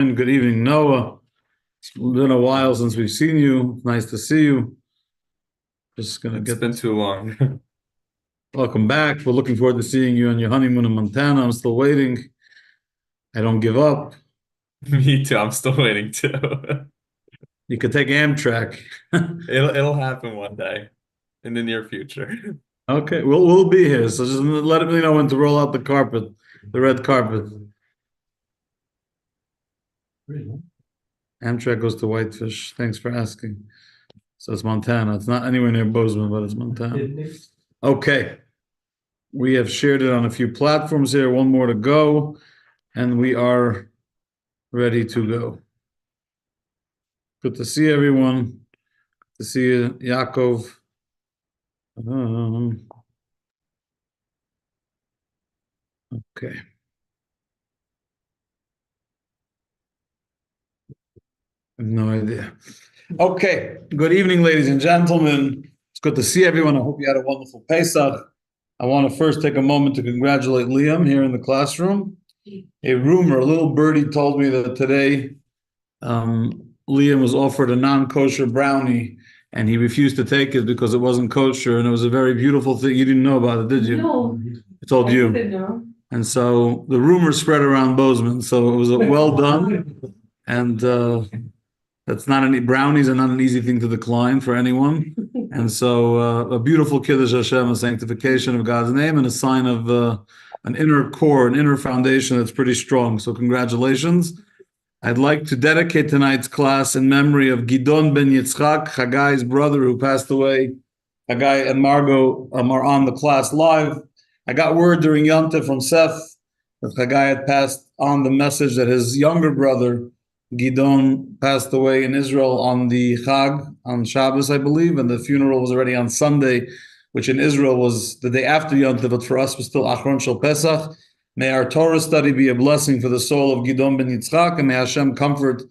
Good evening, Noah. It's been a while since we've seen you. Nice to see you. Just gonna It's been too long. welcome back. We're looking forward to seeing you on your honeymoon in Montana. I'm still waiting. I don't give up. Me too. I'm still waiting too. You could take Amtrak. It'll happen one day in the near future. Okay, we'll be here. So just let me know when to roll out the carpet, the red carpet. Amtrak goes to Whitefish. Thanks for asking. So it's Montana. It's not anywhere near Bozeman, but it's Montana. Okay. We have shared it on a few platforms here. One more to go, and we are ready to go. Good to see everyone. Good to see you, Yaakov. Okay. I have no idea. Okay. Good evening, ladies and gentlemen. It's good to see everyone. I hope you had a wonderful Pesach. I want to first take a moment to congratulate Liam here in the classroom. A little birdie told me that today Liam was offered a non-kosher brownie and he refused to take it because it wasn't kosher, and it was a very beautiful thing. You didn't know about it, did you? No. I told you. I didn't know. And so the rumor spread around Bozeman. So it was a well done. And that's not any brownies are not an easy thing to decline for anyone. And so a beautiful Kiddush Hashem, a sanctification of God's name, and a sign of an inner core, an inner foundation that's pretty strong. So congratulations. I'd like to dedicate tonight's class in memory of Gidon ben Yitzchak, Hagai's brother who passed away. Hagai and Margot are on the class live. I got word during Yom from Seth that Hagai had passed on the message that his younger brother, Gidon, passed away in Israel on the Chag, on Shabbos, I believe, and the funeral was already on Sunday, which in Israel was the day after Yom but for us was still Achron Shel Pesach. May our Torah study be a blessing for the soul of Gidon ben Yitzchak, and may Hashem comfort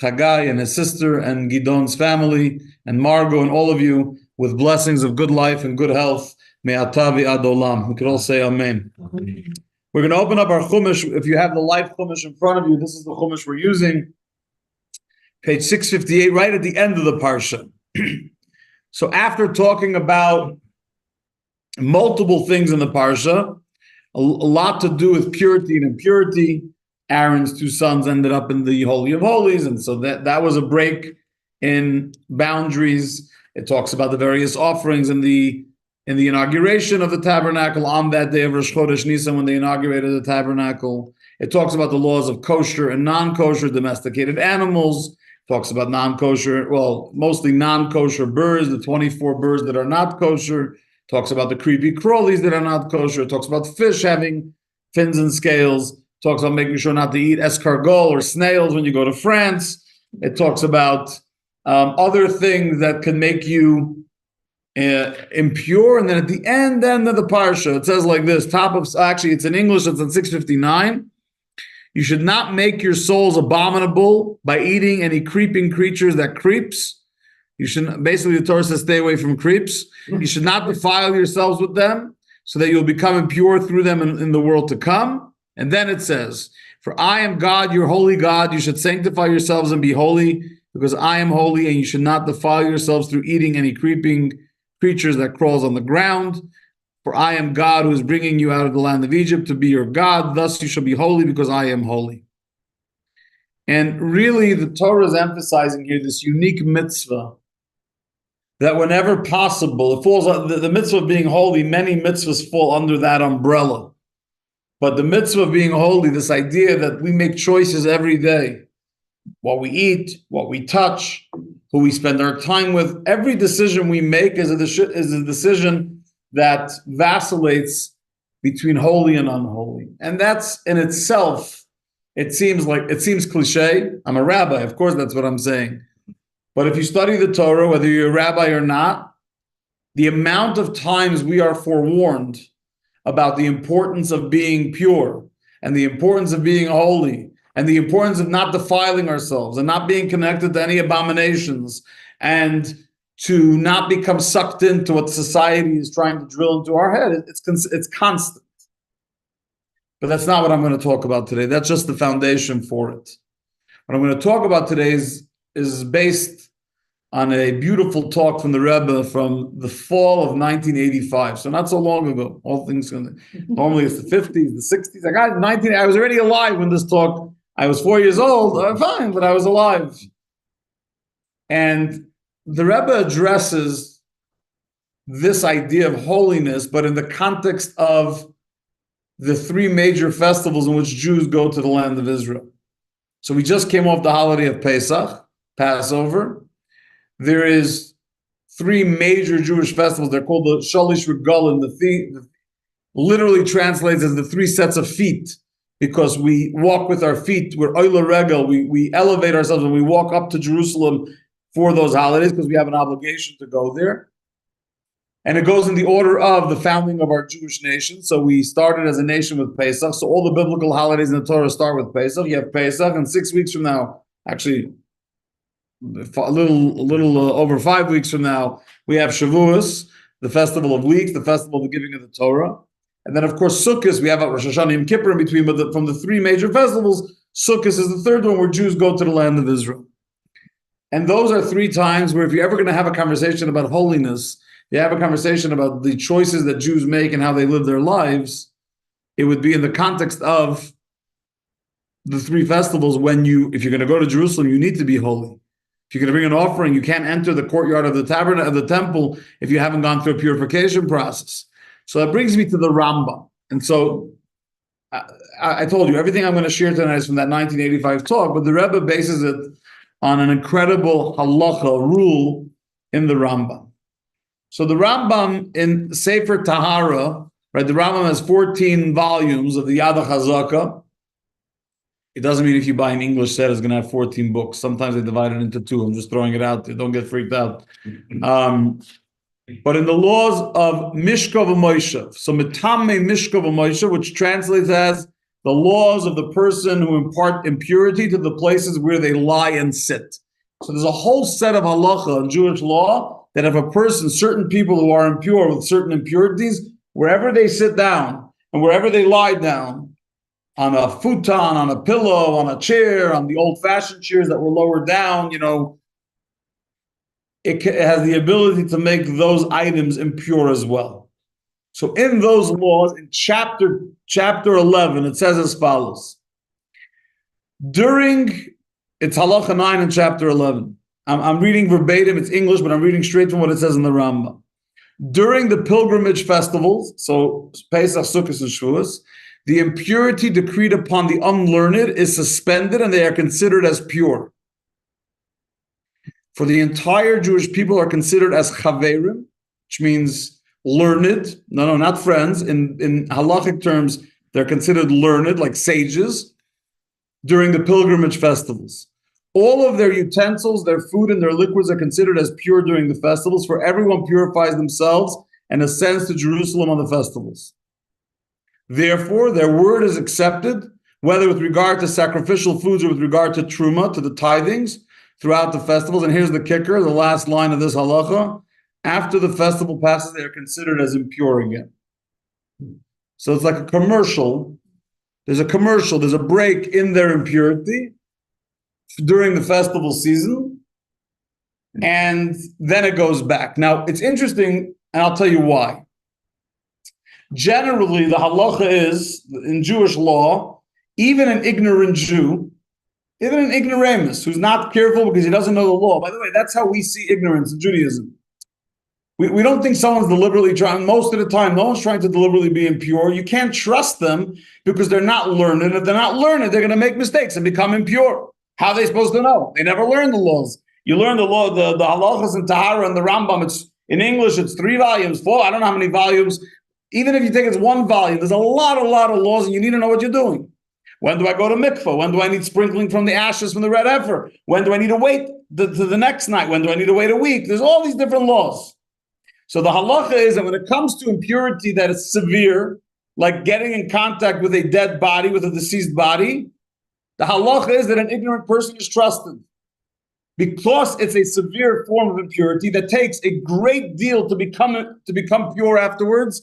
Chagai and his sister and Gidon's family and Margot and all of you with blessings of good life and good health. May Atavi Ad Olam. We could all say Amen. We're going to open up our Chumash. If you have the live Chumash in front of you, this is the Chumash we're using. Page 658, right at the end of the Parsha. So after talking about multiple things in the Parsha, a lot to do with purity and impurity. Aaron's two sons ended up in the Holy of Holies, and so that was a break in boundaries. It talks about the various offerings in the inauguration of the tabernacle on that day of Rosh Chodesh Nisan when they inaugurated the tabernacle. It talks about the laws of kosher and non-kosher domesticated animals. It talks about non-kosher, well, mostly non-kosher birds, the 24 birds that are not kosher. Talks about the creepy crawlies that are not kosher. It talks about fish having fins and scales. Talks about making sure not to eat escargot or snails when you go to France. It talks about other things that can make you impure. And then at the end of the parsha, it says like this, it's in English, it's on 659. You should not make your souls abominable by eating any creeping creatures that creeps. You should, basically, the Torah says stay away from creeps. You should not defile yourselves with them so that you'll become impure through them in the world to come. And then it says, for I am God, your holy God. You should sanctify yourselves and be holy because I am holy, and you should not defile yourselves through eating any creeping creatures that crawls on the ground. For I am God who is bringing you out of the land of Egypt to be your God. Thus you shall be holy because I am holy. And really, the Torah is emphasizing here this unique mitzvah that whenever possible, it falls the mitzvah of being holy, many mitzvahs fall under that umbrella. But the mitzvah of being holy, this idea that we make choices every day, what we eat, what we touch, who we spend our time with, every decision we make is a decision that vacillates between holy and unholy. And that's in itself, it seems cliche. I'm a rabbi, of course that's what I'm saying. But if you study the Torah, whether you're a rabbi or not, the amount of times we are forewarned about the importance of being pure and the importance of being holy and the importance of not defiling ourselves and not being connected to any abominations and to not become sucked into what society is trying to drill into our head. It's constant. But that's not what I'm going to talk about today. That's just the foundation for it. What I'm going to talk about today is based on a beautiful talk from the Rebbe from the fall of 1985. So not so long ago. All things normally it's the 50s, the 60s. I got 19. I was already alive when this talk. I was 4 years old. Fine, but I was alive. And the Rebbe addresses this idea of holiness, but in the context of the three major festivals in which Jews go to the land of Israel. So we just came off the holiday of Pesach, Passover. There is three major Jewish festivals. They're called the Shalish Regalim. The literally translates as the three sets of feet, because we walk with our feet. We're Oila Regel. We elevate ourselves and we walk up to Jerusalem for those holidays because we have an obligation to go there. And it goes in the order of the founding of our Jewish nation. So we started as a nation with Pesach. So all the biblical holidays in the Torah start with Pesach. You have Pesach, and 6 weeks from now, actually a little over 5 weeks from now, we have Shavuos, the festival of weeks, the festival of the giving of the Torah. And then, of course, Sukkot, we have Rosh Hashanah and Yom Kippur in between, but from the three major festivals, Sukkot is the third one where Jews go to the land of Israel. And those are three times where if you're ever going to have a conversation about holiness, you have a conversation about the choices that Jews make and how they live their lives, it would be in the context of the three festivals. If you're going to go to Jerusalem, you need to be holy. If you're going to bring an offering, you can't enter the courtyard of the tabernacle of the temple if you haven't gone through a purification process. So that brings me to the Rambam. And so I told you, everything I'm going to share tonight is from that 1985 talk, but the Rebbe bases it on an incredible halacha rule in the Rambam. So the Rambam in Sefer Tahara, right? The Rambam has 14 volumes of the Yad HaChazaka. It doesn't mean if you buy an English set, it's going to have 14 books. Sometimes they divide it into two. I'm just throwing it out there. Don't get freaked out. But in the laws of Mishkov Moshe, so Metame Mishkov Moshe, which translates as the laws of the person who impart impurity to the places where they lie and sit. So there's a whole set of halacha in Jewish law that if a person, certain people who are impure with certain impurities, wherever they sit down and wherever they lie down, on a futon, on a pillow, on a chair, on the old-fashioned chairs that were lowered down, it has the ability to make those items impure as well. So in those laws, in chapter 11, it says as follows. It's halacha 9 in chapter 11. I'm reading verbatim, it's English, but I'm reading straight from what it says in the Rambam. During the pilgrimage festivals, so Pesach, Sukkot, and Shavuos, the impurity decreed upon the unlearned is suspended and they are considered as pure. For the entire Jewish people are considered as chaverim, which means learned. No, not friends. In halachic terms, they're considered learned, like sages, during the pilgrimage festivals. All of their utensils, their food, and their liquids are considered as pure during the festivals, for everyone purifies themselves and ascends to Jerusalem on the festivals. Therefore, their word is accepted, whether with regard to sacrificial foods or with regard to truma, to the tithings, throughout the festivals. And here's the kicker, the last line of this halacha. After the festival passes, they are considered as impure again. So it's like a commercial. There's a break in their impurity during the festival season, and then it goes back. Now, it's interesting, and I'll tell you why. Generally, the halacha is, in Jewish law, even an ignorant Jew, even an ignoramus, who's not careful because he doesn't know the law. By the way, that's how we see ignorance in Judaism. We don't think someone's deliberately trying, most of the time, no one's trying to deliberately be impure. You can't trust them because they're not learned. If they're not learned, they're going to make mistakes and become impure. How are they supposed to know? They never learned the laws. You learn the law, the halachas and Tahara and the Rambam. It's in English, it's 3 volumes, 4, I don't know how many volumes. Even if you take it's 1 volume, there's a lot of laws, and you need to know what you're doing. When do I go to mikvah? When do I need sprinkling from the ashes from the red heifer? When do I need to wait to the next night? When do I need to wait a week? There's all these different laws. So the halacha is that when it comes to impurity that is severe, like getting in contact with a dead body, with a deceased body, the halacha is that an ignorant person is trusted. Because it's a severe form of impurity that takes a great deal to become pure afterwards,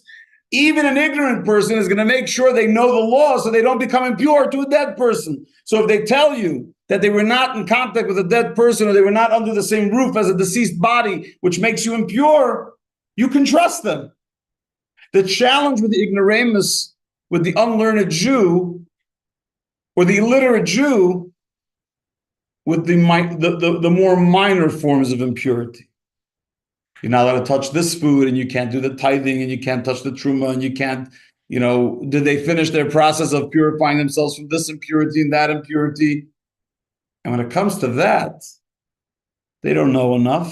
even an ignorant person is going to make sure they know the law so they don't become impure to a dead person. So if they tell you that they were not in contact with a dead person, or they were not under the same roof as a deceased body, which makes you impure, you can trust them. The challenge with the ignoramus, with the unlearned Jew, or the illiterate Jew, with the more minor forms of impurity. You're not allowed to touch this food, and you can't do the tithing, and you can't touch the truma, and you can't, did they finish their process of purifying themselves from this impurity and that impurity? And when it comes to that, they don't know enough.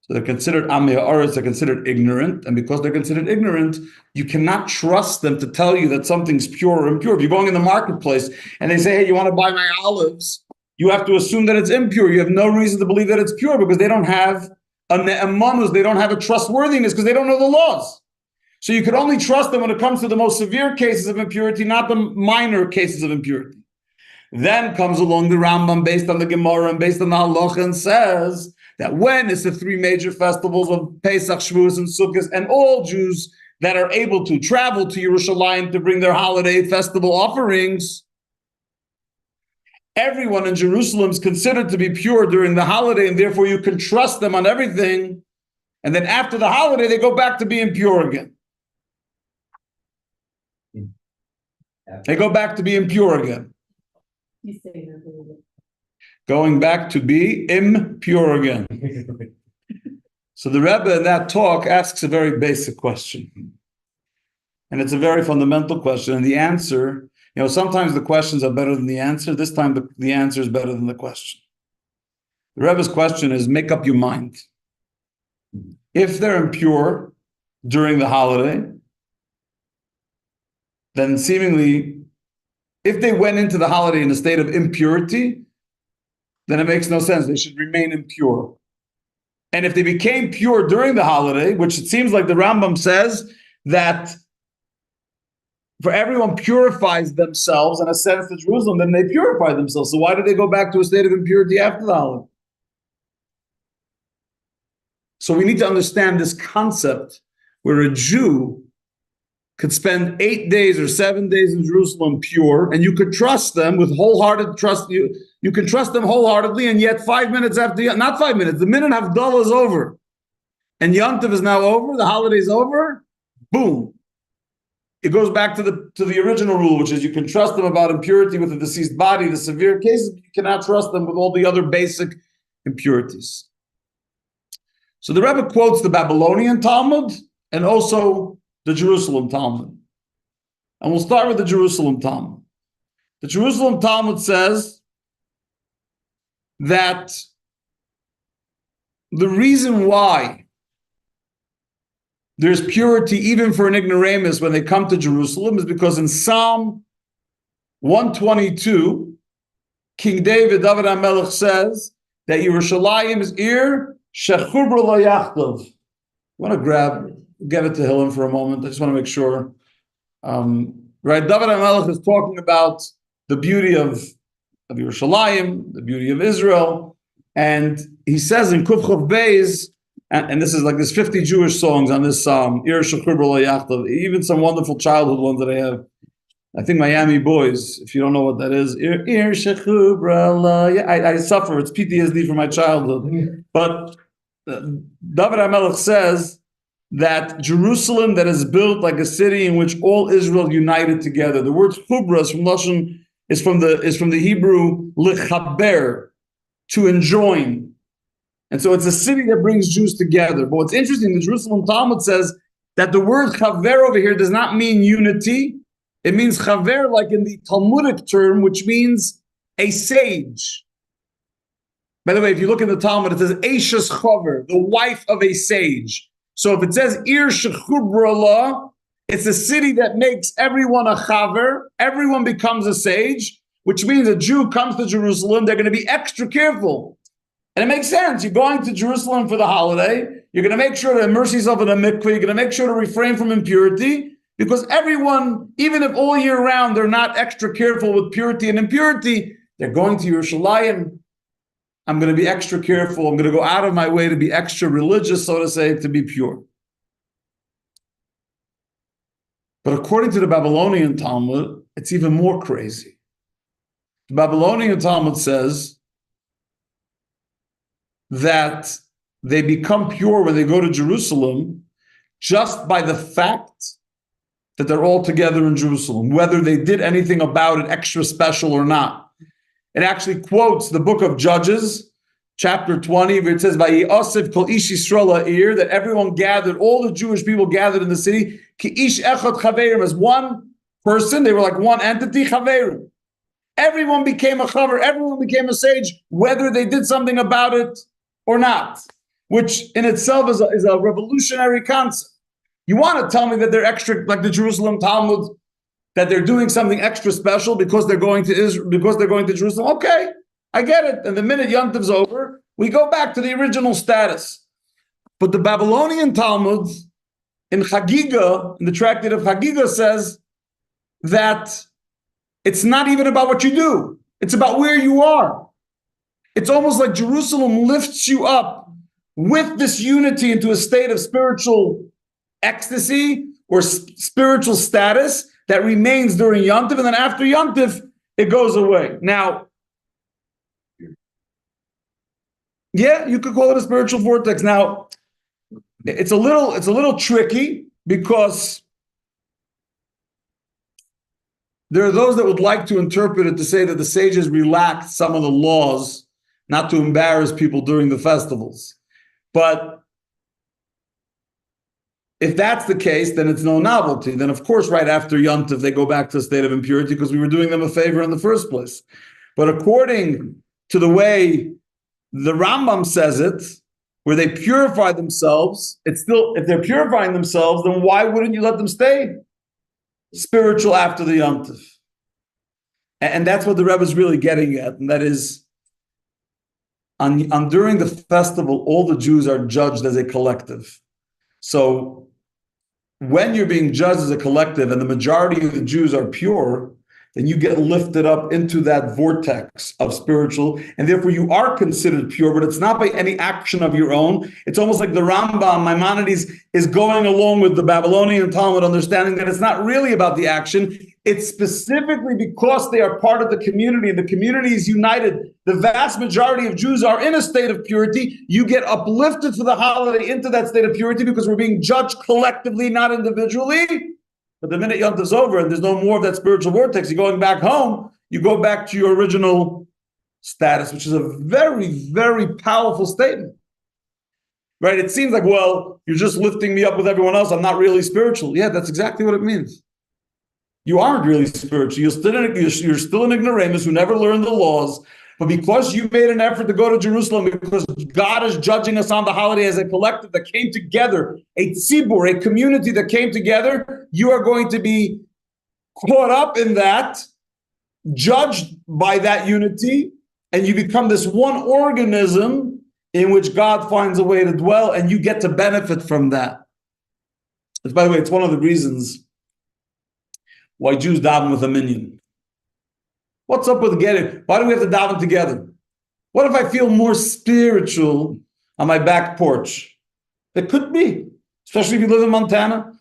So they're considered Amei Ha'aretz, they're considered ignorant. And because they're considered ignorant, you cannot trust them to tell you that something's pure or impure. If you're going in the marketplace and they say, hey, you want to buy my olives, you have to assume that it's impure. You have no reason to believe that it's pure because they don't have a ne'emanus, they don't have a trustworthiness because they don't know the laws. So you could only trust them when it comes to the most severe cases of impurity, not the minor cases of impurity. Then comes along the Rambam based on the Gemara and based on the Halacha and says that when it's the three major festivals of Pesach, Shavuos, and Sukkot, and all Jews that are able to travel to Yerushalayim to bring their holiday festival offerings, everyone in Jerusalem is considered to be pure during the holiday, and therefore you can trust them on everything. And then after the holiday, they go back to being pure again. They go back to being pure again. Going back to be impure again. So the Rebbe in that talk asks a very basic question. And it's a very fundamental question. And the answer, sometimes the questions are better than the answer. This time the answer is better than the question. The Rebbe's question is, make up your mind. If they're impure during the holiday, then seemingly, if they went into the holiday in a state of impurity, then it makes no sense. They should remain impure. And if they became pure during the holiday, which it seems like the Rambam says that for everyone purifies themselves and ascends to Jerusalem, then they purify themselves. So why did they go back to a state of impurity after the holiday? So we need to understand this concept where a Jew could spend 8 days or 7 days in Jerusalem pure, and you could trust them with wholehearted trust. You can trust them wholeheartedly, and yet 5 minutes after, not 5 minutes, the minute Havdalah is over, and Yom Tov is now over, the holiday's over, boom. It goes back to the original rule, which is you can trust them about impurity with the deceased body, the severe cases, but you cannot trust them with all the other basic impurities. So the Rebbe quotes the Babylonian Talmud and also the Jerusalem Talmud. And we'll start with the Jerusalem Talmud. The Jerusalem Talmud says that the reason why there's purity even for an ignoramus when they come to Jerusalem is because in Psalm 122, King David HaMelech says that Yerushalayim is ir shechubra lo yachdav. I want to get it to Hillen for a moment. I just want to make sure. Right, David HaMelech is talking about the beauty of Yerushalayim, the beauty of Israel, and he says in Kuf Chav Beis, and this is like there's 50 Jewish songs on this psalm, Ir Shechubra Lo Yachdav, even some wonderful childhood ones that I have. I think Miami Boys, if you don't know what that is, Ir Shechubra Lo I suffer, it's PTSD from my childhood. But David HaMelech says that Jerusalem that is built like a city in which all Israel united together. The word chubra is from the Hebrew lichaber, to enjoin. And so it's a city that brings Jews together. But what's interesting, the Jerusalem Talmud says that the word chaver over here does not mean unity. It means chaver like in the Talmudic term, which means a sage. By the way, if you look in the Talmud, it says Eishes Chaver, the wife of a sage. So if it says Ir Shechubra La, it's a city that makes everyone a chaver, everyone becomes a sage, which means a Jew comes to Jerusalem, they're going to be extra careful. And it makes sense. You're going to Jerusalem for the holiday. You're going to make sure to immerse yourself in a mikveh. You're going to make sure to refrain from impurity, because everyone, even if all year round they're not extra careful with purity and impurity, they're going to Yerushalayim. I'm going to be extra careful. I'm going to go out of my way to be extra religious, so to say, to be pure. But according to the Babylonian Talmud, it's even more crazy. The Babylonian Talmud says that they become pure when they go to Jerusalem just by the fact that they're all together in Jerusalem, whether they did anything about it extra special or not. It actually quotes the book of Judges, chapter 20, where it says, "Vayosef kol ish Yisrael ha'ir," that everyone gathered, all the Jewish people gathered in the city, ki ish echad chaverim, as one person, they were like one entity, chaverim. Everyone became a chaver, everyone became a sage, whether they did something about it or not, which in itself is a revolutionary concept. You want to tell me that they're extra, like the Jerusalem Talmud, that they're doing something extra special because they're going to Israel, because they're going to Jerusalem? Okay, I get it. And the minute Yom Tov's over, we go back to the original status. But the Babylonian Talmud in Chagiga, in the tractate of Chagiga, says that it's not even about what you do. It's about where you are. It's almost like Jerusalem lifts you up with this unity into a state of spiritual ecstasy or spiritual status that remains during Yom Tov, and then after Yom Tov, it goes away. Now, yeah, you could call it a spiritual vortex. Now, it's a little tricky because there are those that would like to interpret it to say that the sages relaxed some of the laws not to embarrass people during the festivals. But if that's the case, then it's no novelty. Then, of course, right after Yom Tov, they go back to a state of impurity because we were doing them a favor in the first place. But according to the way the Rambam says it, where they purify themselves, it's still, if they're purifying themselves, then why wouldn't you let them stay spiritual after the Yom Tov? And that's what the Rebbe is really getting at, and that is, on during the festival, all the Jews are judged as a collective. So when you're being judged as a collective and the majority of the Jews are pure, then you get lifted up into that vortex of spiritual, and therefore you are considered pure, but it's not by any action of your own. It's almost like the Rambam, Maimonides, is going along with the Babylonian Talmud, understanding that it's not really about the action. It's specifically because they are part of the community, and the community is united. The vast majority of Jews are in a state of purity. You get uplifted for the holiday into that state of purity because we're being judged collectively, not individually. But the minute Yom Tov's over and there's no more of that spiritual vortex, you're going back home, you go back to your original status, which is a very, very powerful statement. Right? It seems like, well, you're just lifting me up with everyone else. I'm not really spiritual. Yeah, that's exactly what it means. You aren't really spiritual. You're still an ignoramus who never learned the laws. But because you made an effort to go to Jerusalem, because God is judging us on the holiday as a collective that came together, a tzibur, a community that came together, you are going to be caught up in that, judged by that unity, and you become this one organism in which God finds a way to dwell, and you get to benefit from that. By the way, it's one of the reasons why Jews daven with a minyan. What's up with getting? Why do we have to daven together? What if I feel more spiritual on my back porch? It could be, especially if you live in Montana.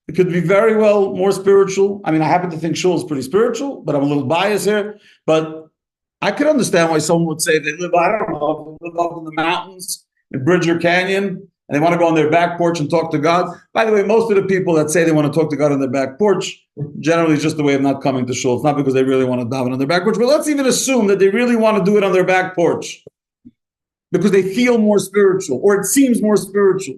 It could be very well more spiritual. I mean, I happen to think shul is pretty spiritual, but I'm a little biased here. But I could understand why someone would say they live, I don't know, live up in the mountains in Bridger Canyon, and they want to go on their back porch and talk to God. By the way, most of the people that say they want to talk to God on their back porch, generally it's just a way of not coming to shul. It's not because they really want to daven on their back porch, but let's even assume that they really want to do it on their back porch because they feel more spiritual, or it seems more spiritual.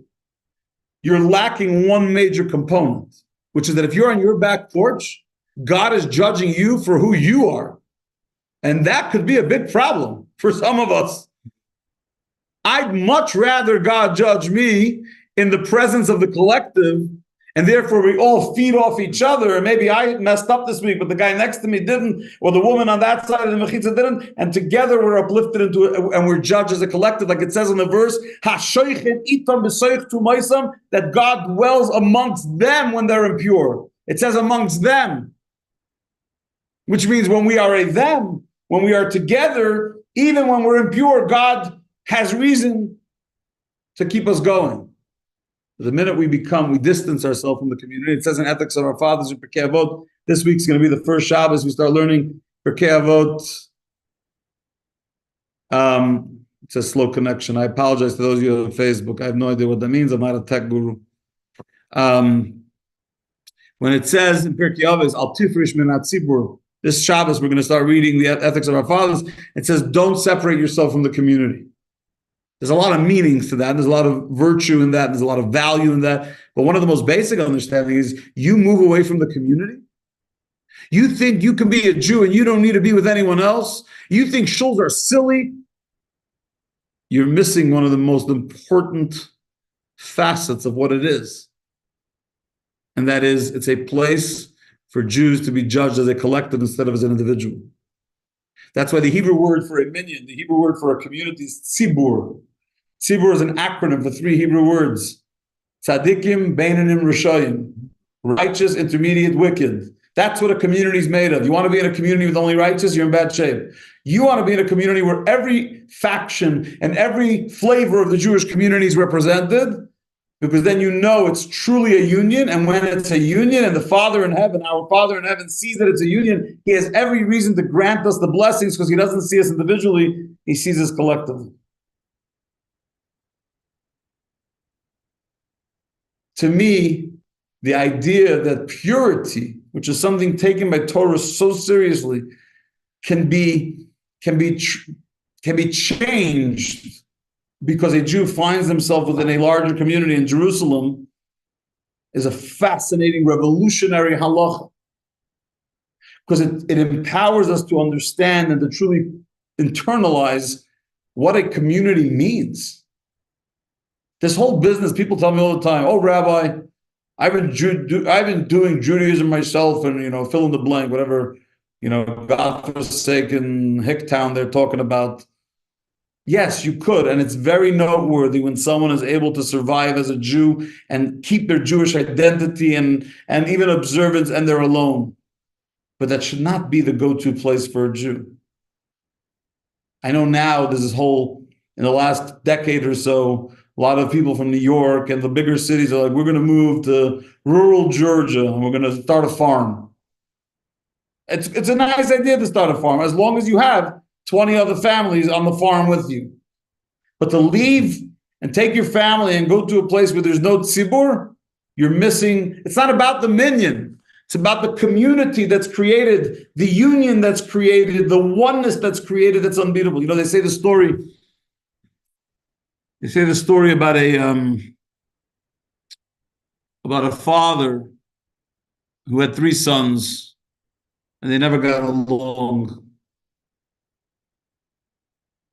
You're lacking one major component, which is that if you're on your back porch, God is judging you for who you are. And that could be a big problem for some of us. I'd much rather God judge me in the presence of the collective, and therefore we all feed off each other. And maybe I messed up this week, but the guy next to me didn't, or the woman on that side of the mechitza didn't, and together we're uplifted into it, and we're judged as a collective, like it says in the verse, that God dwells amongst them when they're impure. It says amongst them, which means when we are a them, when we are together, even when we're impure, God has reason to keep us going. The minute we distance ourselves from the community. It says in Ethics of Our Fathers in Pirkei Avot, this week's going to be the first Shabbos we start learning Pirkei Avot It's a slow connection. I apologize to those of you on Facebook. I have no idea what that means. I'm not a tech guru. When it says in Pirkei Avos, Al Tifrish Min HaTzibur, this Shabbos, we're going to start reading the ethics of our fathers. It says, don't separate yourself from the community. There's a lot of meanings to that. There's a lot of virtue in that. There's a lot of value in that. But one of the most basic understandings is you move away from the community. You think you can be a Jew and you don't need to be with anyone else. You think shuls are silly. You're missing one of the most important facets of what it is. And that is, it's a place for Jews to be judged as a collective instead of as an individual. That's why the Hebrew word for a minyan, the Hebrew word for a community is tzibur. Tzibur is an acronym for three Hebrew words. Tzadikim, Beinanim, Rishayim. Righteous, intermediate, wicked. That's what a community is made of. You want to be in a community with only righteous, you're in bad shape. You want to be in a community where every faction and every flavor of the Jewish community is represented, because then you know it's truly a union. And when it's a union and the Father in heaven, our Father in heaven, sees that it's a union, he has every reason to grant us the blessings because he doesn't see us individually, he sees us collectively. To me, the idea that purity, which is something taken by Torah so seriously, can be changed because a Jew finds himself within a larger community in Jerusalem, is a fascinating, revolutionary halacha. Because it empowers us to understand and to truly internalize what a community means. This whole business, people tell me all the time, oh, Rabbi, I've been doing Judaism myself, and fill in the blank, whatever, godforsaken Hicktown they're talking about. Yes, you could, and it's very noteworthy when someone is able to survive as a Jew and keep their Jewish identity and even observance, and they're alone. But that should not be the go-to place for a Jew. I know now there's this whole, in the last decade or so, a lot of people from New York and the bigger cities are like, we're going to move to rural Georgia and we're going to start a farm. It's a nice idea to start a farm, as long as you have 20 other families on the farm with you. But to leave and take your family and go to a place where there's no tzibur, you're missing. It's not about the minyan. It's about the community that's created, the union that's created, the oneness that's created that's unbeatable. They say the story. They say the story about a father who had three sons, and they never got along.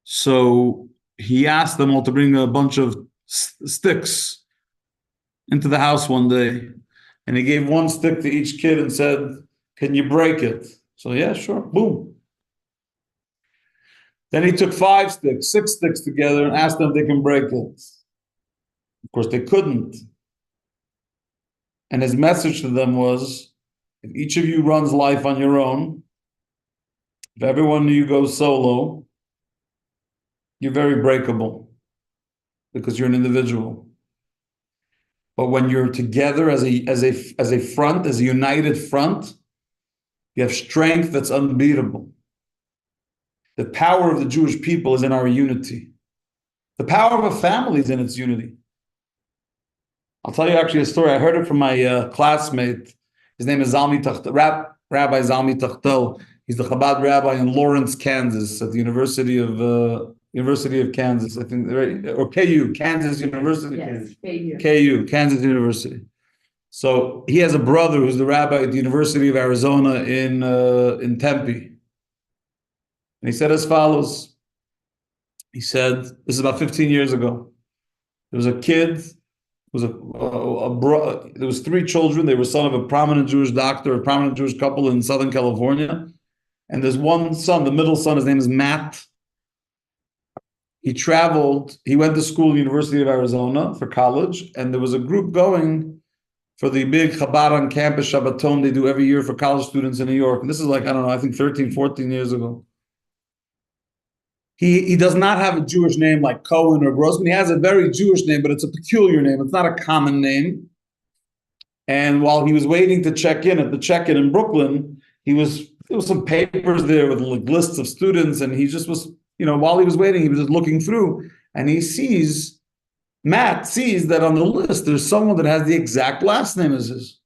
So he asked them all to bring a bunch of sticks into the house one day, and he gave one stick to each kid and said, "Can you break it?" So yeah, sure. Boom. Then he took 6 sticks together and asked them if they can break it. Of course, they couldn't. And his message to them was, if each of you runs life on your own, if every one of you goes solo, you're very breakable because you're an individual. But when you're together as a front, as a united front, you have strength that's unbeatable. The power of the Jewish people is in our unity. The power of a family is in its unity. I'll tell you actually a story. I heard it from my classmate. His name is Rabbi Zalmi Tachtel. He's the Chabad rabbi in Lawrence, Kansas, at the University of Kansas, I think, or KU, Kansas University. Yes, KU. KU, Kansas University. So he has a brother who's the rabbi at the University of Arizona in Tempe. And he said as follows. He said, this is about 15 years ago. There was a kid, there was 3 children. They were son of a prominent Jewish doctor, a prominent Jewish couple in Southern California. And there's one son, the middle son, his name is Matt. He went to school at the University of Arizona for college, and there was a group going for the big Chabad on campus Shabbaton they do every year for college students in New York. And this is like, I don't know, I think 13, 14 years ago. He does not have a Jewish name like Cohen or Grossman. He has a very Jewish name, but it's a peculiar name. It's not a common name. And while he was waiting to check in at the check-in in Brooklyn, there was some papers there with lists of students, and he while he was waiting, he was just looking through, and Matt sees that on the list there's someone that has the exact last name as his.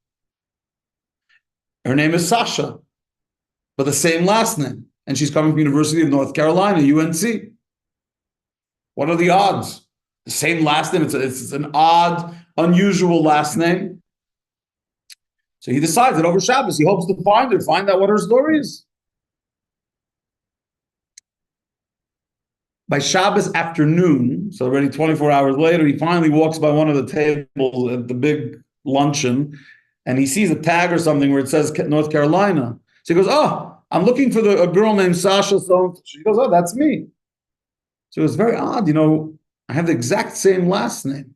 Her name is Sasha, but the same last name, and she's coming from University of North Carolina, UNC. What are the odds? The same last name. It's an odd, unusual last name. So he decides that over Shabbos he hopes to find out what her story is. By Shabbos afternoon, so already 24 hours later, he finally walks by one of the tables at the big luncheon, and he sees a tag or something where it says North Carolina. So he goes, "Oh, I'm looking for a girl named Sasha." So she goes, "Oh, that's me." So it's very odd, I have the exact same last name.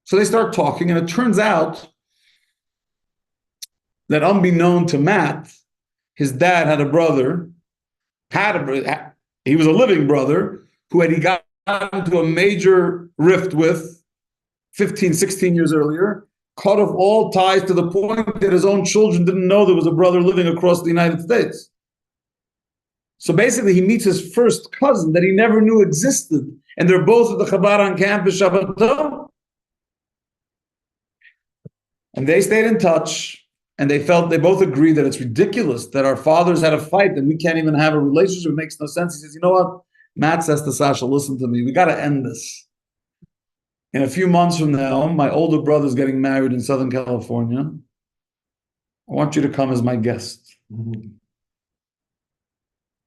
So they start talking, and it turns out that unbeknown to Matt, his dad had a brother, he was a living brother who he got into a major rift with 15, 16 years earlier, cut off all ties to the point that his own children didn't know there was a brother living across the United States. So basically, he meets his first cousin that he never knew existed, and they're both at the Chabad on campus Shabbaton. And they stayed in touch, and they both agreed that it's ridiculous that our fathers had a fight and we can't even have a relationship. It makes no sense. He says, "You know what?" Matt says to Sasha, "Listen to me. We got to end this. In a few months from now, my older brother's getting married in Southern California. I want you to come as my guest." Mm-hmm.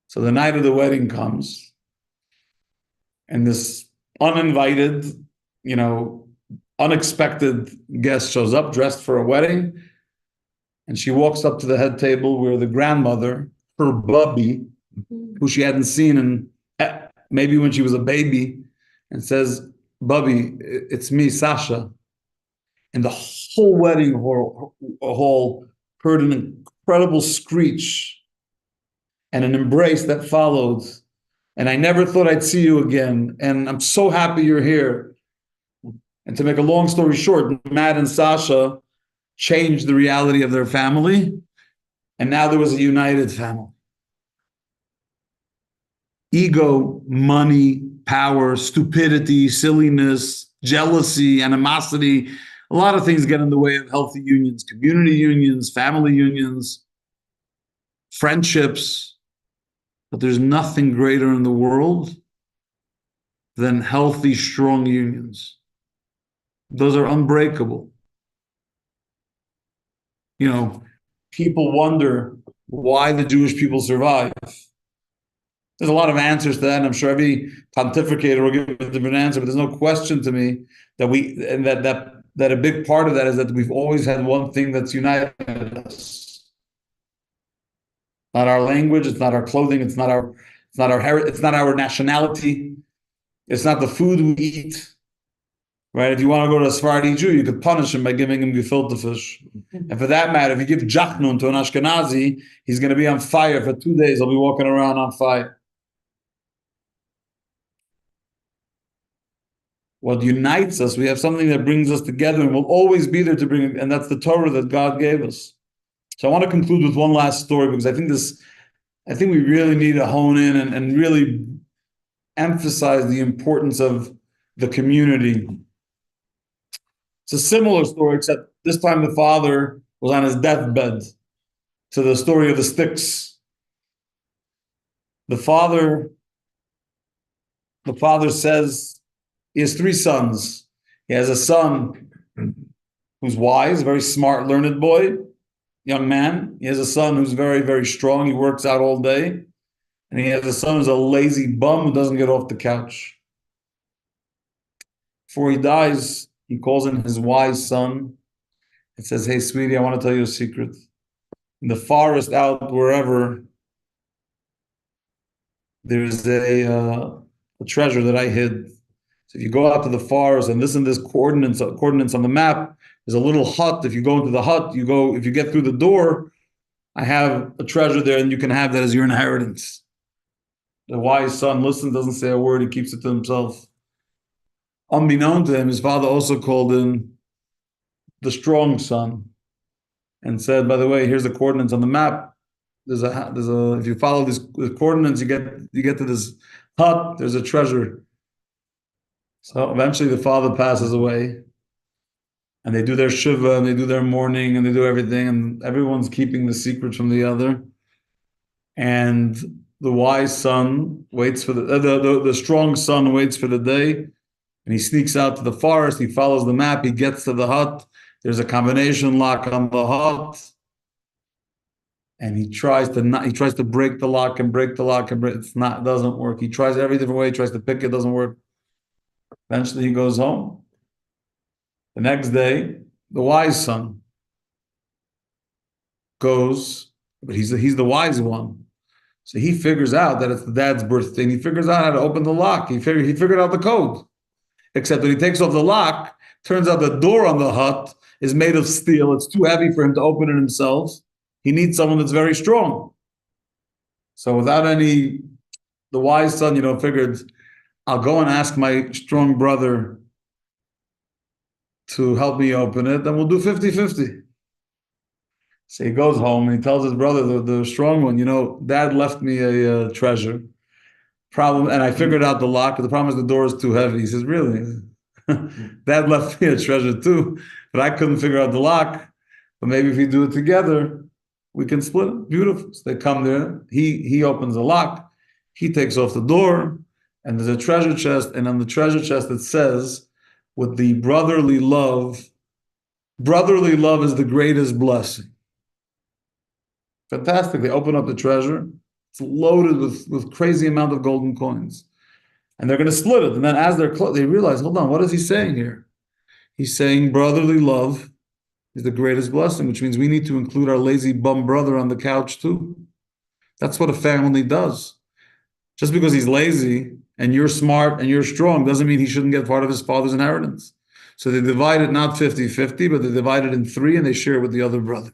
So the night of the wedding comes, and this uninvited, unexpected guest shows up dressed for a wedding, and she walks up to the head table where the grandmother, her bubby, who she hadn't seen in maybe when she was a baby, and says, "Bubby, it's me, Sasha." And the whole wedding hall heard an incredible screech and an embrace that followed. "And I never thought I'd see you again. And I'm so happy you're here." And to make a long story short, Matt and Sasha changed the reality of their family. And now there was a united family. Ego, money, power, stupidity, silliness, jealousy, animosity, a lot of things get in the way of healthy unions, community unions, family unions, friendships. But there's nothing greater in the world than healthy, strong unions. Those are unbreakable. People wonder why the Jewish people survive. There's a lot of answers to that, and I'm sure every pontificator will give a different answer, but there's no question to me that a big part of that is that we've always had one thing that's united us. Not our language, it's not our clothing, it's not our heritage, it's not our nationality, it's not the food we eat. Right? If you want to go to a Sephardi Jew, you could punish him by giving him gefilte fish. And for that matter, if you give jachnun to an Ashkenazi, he's going to be on fire for 2 days. He'll be walking around on fire. What unites us, we have something that brings us together and will always be there to bring it, and that's the Torah that God gave us. So I want to conclude with one last story, because I think we really need to hone in and really emphasize the importance of the community. It's a similar story, except this time the father was on his deathbed, to the story of the sticks. The father says he has 3 sons. He has a son who's wise, very smart, learned boy, young man. He has a son who's very, very strong. He works out all day. And he has a son who's a lazy bum who doesn't get off the couch. Before he dies, he calls in his wise son and says, "Hey, sweetie, I want to tell you a secret. In the forest out wherever, there's a treasure that I hid. So if you go out to the forest and listen to this coordinates on the map, there's a little hut. If you go into the hut, if you get through the door, I have a treasure there and you can have that as your inheritance." The wise son listens, doesn't say a word, he keeps it to himself. Unbeknown to him, his father also called in the strong son and said, "By the way, here's the coordinates on the map. if you follow these coordinates, you get to this hut. There's a treasure. So eventually, the father passes away, and they do their shiva, and they do their mourning, and they do everything, and everyone's keeping the secret from the other. And the wise son waits for the strong son waits for the day, and he sneaks out to the forest. He follows the map. He gets to the hut. There's a combination lock on the hut, and he tries to break the lock and break the lock and break. It doesn't work. He tries every different way. He tries to pick it. Doesn't work. Eventually, he goes home. The next day, the wise son goes, but he's the wise one. So he figures out that it's the dad's birthday, and he figures out how to open the lock. He figured out the code. Except when he takes off the lock, turns out the door on the hut is made of steel. It's too heavy for him to open it himself. He needs someone that's very strong. So the wise son, figured, I'll go and ask my strong brother to help me open it, then we'll do 50-50. So he goes home and he tells his brother, the strong one, Dad left me a treasure. Problem, and I figured out the lock. The problem is the door is too heavy. He says, really? Dad left me a treasure too, but I couldn't figure out the lock. But maybe if we do it together, we can split it. Beautiful. So they come there. He opens the lock. He takes off the door, and there's a treasure chest. And on the treasure chest it says, with the brotherly love is the greatest blessing. Fantastic. They open up the treasure. It's loaded with crazy amount of golden coins. And they're going to split it. And then as they realize, hold on, what is he saying here? He's saying brotherly love is the greatest blessing, which means we need to include our lazy bum brother on the couch too. That's what a family does. Just because he's lazy and you're smart and you're strong doesn't mean he shouldn't get part of his father's inheritance. So they divide it not 50-50, but they divide it in 3 and they share it with the other brother.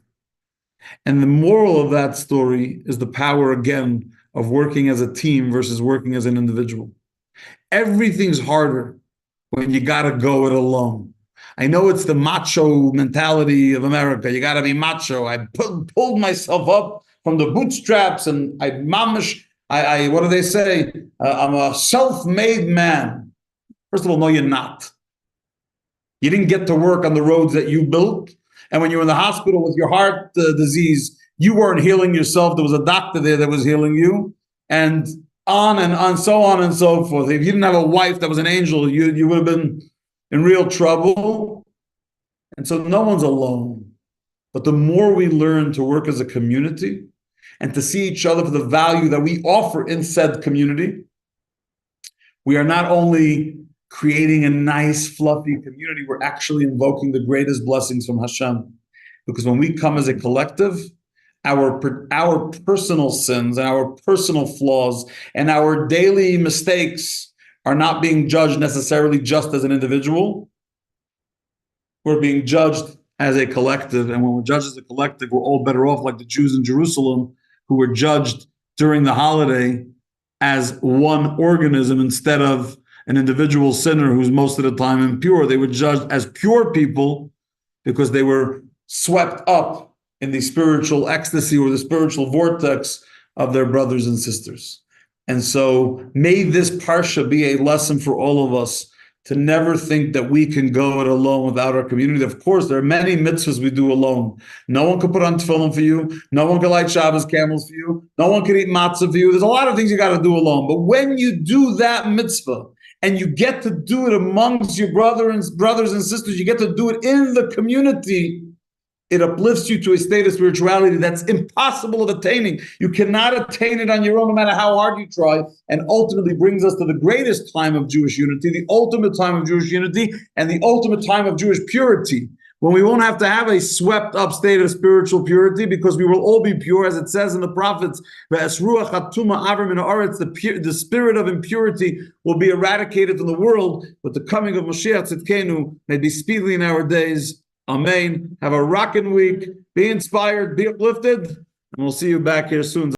And the moral of that story is the power, again, of working as a team versus working as an individual. Everything's harder when you got to go it alone. I know it's the macho mentality of America. You got to be macho. I pulled myself up from the bootstraps, and what do they say? I'm a self-made man. First of all, no, you're not. You didn't get to work on the roads that you built. And when you were in the hospital with your heart disease, you weren't healing yourself. There was a doctor there that was healing you. And on and on, so on and so forth. If you didn't have a wife that was an angel, you would have been in real trouble. And so no one's alone. But the more we learn to work as a community and to see each other for the value that we offer in said community, we are not only creating a nice, fluffy community, we're actually invoking the greatest blessings from Hashem. Because when we come as a collective, our personal sins and our personal flaws and our daily mistakes are not being judged necessarily just as an individual. We're being judged as a collective. And when we're judged as a collective, we're all better off like the Jews in Jerusalem who were judged during the holiday as one organism instead of an individual sinner who's most of the time impure. They were judged as pure people because they were swept up in the spiritual ecstasy or the spiritual vortex of their brothers and sisters. And so may this parsha be a lesson for all of us to never think that we can go it alone without our community. Of course, there are many mitzvahs we do alone. No one can put on tefillin for you. No one can light Shabbos camels for you. No one can eat matzah for you. There's a lot of things you got to do alone. But when you do that mitzvah, and you get to do it amongst your brothers and sisters, you get to do it in the community, it uplifts you to a state of spirituality that's impossible of attaining. You cannot attain it on your own, no matter how hard you try, and ultimately brings us to the greatest time of Jewish unity, the ultimate time of Jewish unity, and the ultimate time of Jewish purity, when we won't have to have a swept up state of spiritual purity because we will all be pure, as it says in the prophets, the spirit of impurity will be eradicated from the world with the coming of Mashiach Tzidkenu, may be speedily in our days. Amen. Have a rocking week. Be inspired, be uplifted, and we'll see you back here soon.